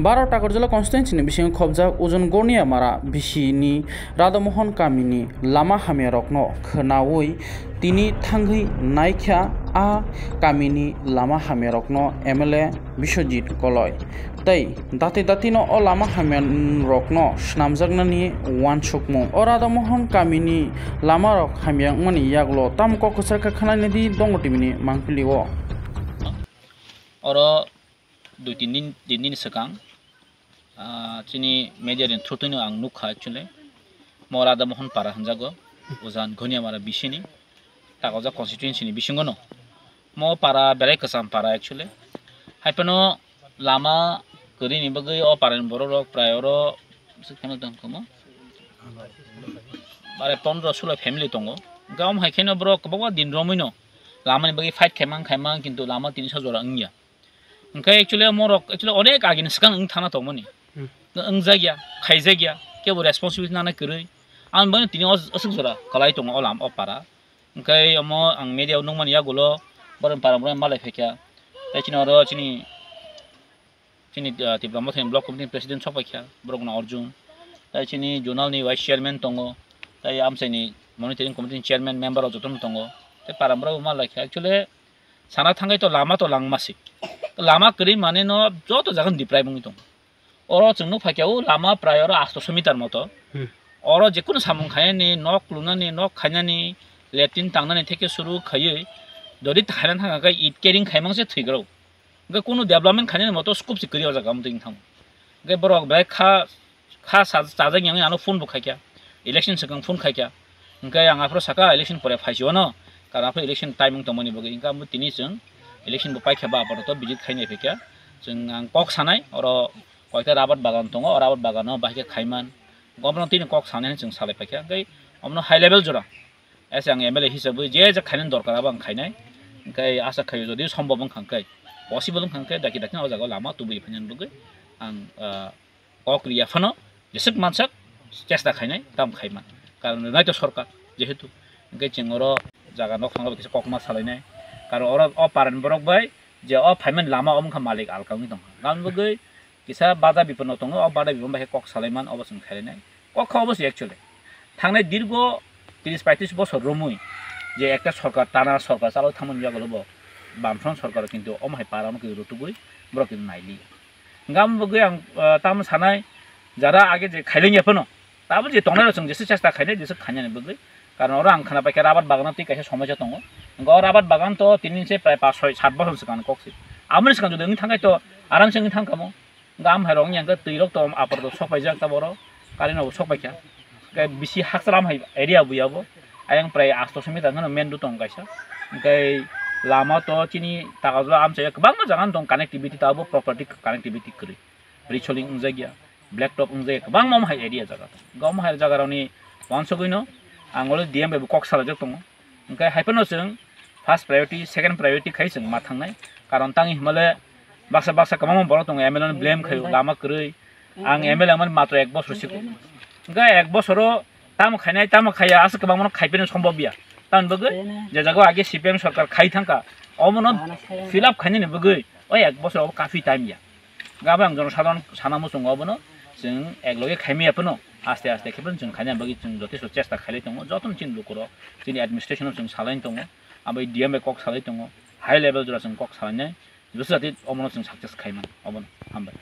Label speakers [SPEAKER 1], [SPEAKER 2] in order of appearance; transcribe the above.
[SPEAKER 1] 12 টাকার জেলা কনস্টিটুয়েন্সিनि बिसिङाव खबजाक ओजन गरनिया मारा बिसिनि राधामोहन गामिनि लामा हामिया रकनो खोनावै तिनि थांगै नायख्या आ गामिनि लामा हामिया रकनो एमएलए बिश्वजित कलय तै दाते दातिनो अ लामा हामिया रकनो स्नामजागनानि वानसुकमु अ राधामोहन गामिनि लामा रक हामिया मानि यागलो तामको खसारखा खानायनि दंगटिमिनि मांपिलिओ
[SPEAKER 2] अरो 2-3 दिन सिगां चिनि मेडियानि थ्रुतैनो आं नुखा एक्चुअली म राधामोहन पारा होनजागो उजान घनियामारा बिसिनि तागजा कन्स्टिट्युएन्सिनि बिसिङनो म पारा बेराय कसाम पारा एक्चुअली हाइपनो लामा गरिनि बगै अ पारानि बर रक प्रायरो सिखनो दंखमो बारे 15-16 फेमिलि दङ गाम हाइखेनो ब्र कबा दिन रमिनो लामानि बगै फाइट खायमां किन्तु लामा 300 जरा अंगिया ओंखाय एक्चुअली मरक एक्चुअली अनेक आगिनि सिगां ओं थाना दंमोन ओं जायगा खाय जायगा केबो रेसपन्सिबिलिटि नानै करै आं बनो तिनि असुक जरा कलाय दङ अलाम अपारा ओंखाय अम आं मेडियाव नंमानि यागुलो बरन पारा बरन मालाय फैख्या ताइचिनो आरो चिनि तिब्राम थेन ब्लक कमिटिनि प्रेसिडेन्ट सफायख्या ब्रगना अर्जुन ताइचिनि जोनालनि वाइस चेयारमेन दङ ताइ आमसाइनि मनिटरिं कमिटिनि चेयारमेन मेम्बार अफ जतन दङ ताइ पारा ब्रग मालायख्या एक्चुअली साना थांगाय तो लामा तो लांमासि लामा करै माने न जत जागन दिप्राय बुंनि दं अरो जोंनो फाक्याव लामा प्राय 800 मिटार मतो अरो जेकुनु सामुं खायनि नक लुनानि नक खायनानि लेटिन तांनानि थेके सुरु खायै जदि थायना थांगाय इट केरिं खायमांसे थैग्रौ गे कुनु डेभलपमेन्ट खायनि मतो स्कोप सिकरियाव जागा मतिं थां गे बरक बाय खा साजा यांनि आनो फोन बुखायख्या इलेक्शन सिगां फोन खायख्या ओंखाय आं आफ्रो साका इलेक्शन परे फाइसियो न कारण आफ्रो इलेक्शन टाइमिंग तमनि बगै इंका मु तिनि जों इलेक्शन बो पाइख्या बा आपातत बिजित खायनाय फैख्या जों आं कक सानाय अरो कयता आबाद बागान दङ अरो आबाद बागानाव बाहाय खायमान गभर्नमेन्ट तिनि कक सानाय जों सालाय फैख्या ओंखाय हमनो हाई लेभेल जरा एसे आं एमएलए हिसाबै जे खायनो दरकार आबा आं खायनाय ओंखाय आसा खायो जदि सम्भव खांखाय पसिबल खांखाय दाखि अ जागा लामा तुबै फैनान बगै आं कक रियाफनो जेसक मानसक चेष्टा खायनाय दाम खायमान कारण नायतो सरकार जेहेतु ओंखाय जों अरो जागा न खांगा किसे ककमा सालायनाय कारण अरो अ पारन बरक बाय जे अ फाइमेन लामा अमखा मालिक आलकांनि दं गान बगै किसा बादा बिपन दङ अ बादा बिपन बाय कक सालायमान अबसं खायनाय कक अबस एक्चुअली थांनाय दीर्घ 30-35 बছর रमुई जे একটা सरकार टाना सरकार चालाव थामन जागलबो बामफ्रन सरकार किन्तु अमहाय पाराम के रुतुगै ब्रकिन नाइलि गाम बगै आं ताम सानाय जारा आगे जे खायलेंयाफनो ताबो जे तंनाय जों जेसे चेष्टा खायनाय जेसे खायनाय बगै कारण अरो आं खाना पाइका आबाद बागान ति कायसे समस्या दङ गौर आबाद बागान तो 3 से प्राय 5-6-7 बছর सिगां ककसि आमनि सिगां जदि थांगाय तो आराम सिगां थांखामो गाम हायरं यांगा तैरक तो आपर तो सफायजा ता बर कारिनाव सफायख्या गे बिसि हाक्सराम हाय एरिया बुयाबो आयं प्राय 800 मिटार न मेन दुतं गायसा ओंखाय लामा तो चिनि तागाजो आमसे गोबां मोजाङानो दं कानेक्टिविटी ताबो प्रपार्टी कानेक्टिविटी करै रिचलिं जायगा ब्लैक टप जायगा गोबां मम हाय एरिया जागा गम हाय जागारावनि वानसगैनो आंगल डीएम बे कक सालाजो दङ ओंखाय हायपनो जों फर्स्ट प्रायोरिटी सेकेंड प्रायोरिटी खाय जों मा थांनाय कारण तांनि हिमाले बाक्सा गोबां बर दङ एमएलए ब्लेम खायो लामा करै आं एमएलए मन मात्र 1 बছর सिखौ ओंखाय 1 बছरो ताम खायनाय ताम खाया आस गोबां मन खायफेनो सम्भव बिया तान बगै जे जागाव आगे सीपीएम सरकार खाय थांका अमन फिलअप खायनि बगै ओ 1 बছर काफी टाइम या गाबा आं जनसाधारण साना मोसङ अबनो जों एकलगे खायमियाफनो आस्ते आस्ते खेबन जों खायना बगै जों जथेस चेष्टा खायले दङ जतन चिन लुकरो जोंनि एडमिनिस्ट्रेशनाव जों सालायन दङ आबै डीएम कक सालाय दङ हाई लेभेल जरा जों कक सालायनाय जसो जाति अमन जों सक्सेस खायमान अबन हामबाय